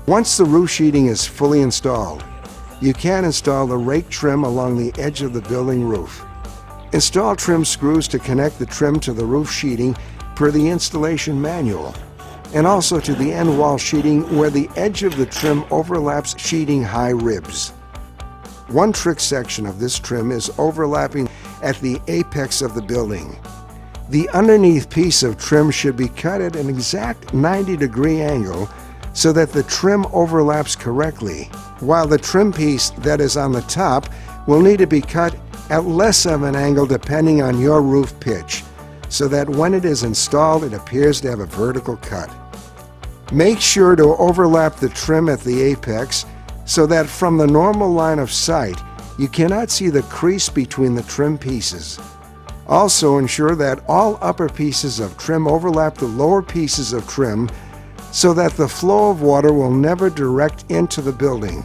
Once the roof sheeting is fully installed, you can install the rake trim along the edge of the building roof. Install trim screws to connect the trim to the roof sheeting per the installation manual, and also to the end wall sheeting where the edge of the trim overlaps sheeting high ribs. One trick section of this trim is overlapping at the apex of the building. The underneath piece of trim should be cut at an exact 90-degree angle so that the trim overlaps correctly, while the trim piece that is on the top will need to be cut at less of an angle depending on your roof pitch, so that when it is installed it appears to have a vertical cut. Make sure to overlap the trim at the apex so that from the normal line of sight you cannot see the crease between the trim pieces. Also ensure that all upper pieces of trim overlap the lower pieces of trim so that the flow of water will never direct into the building.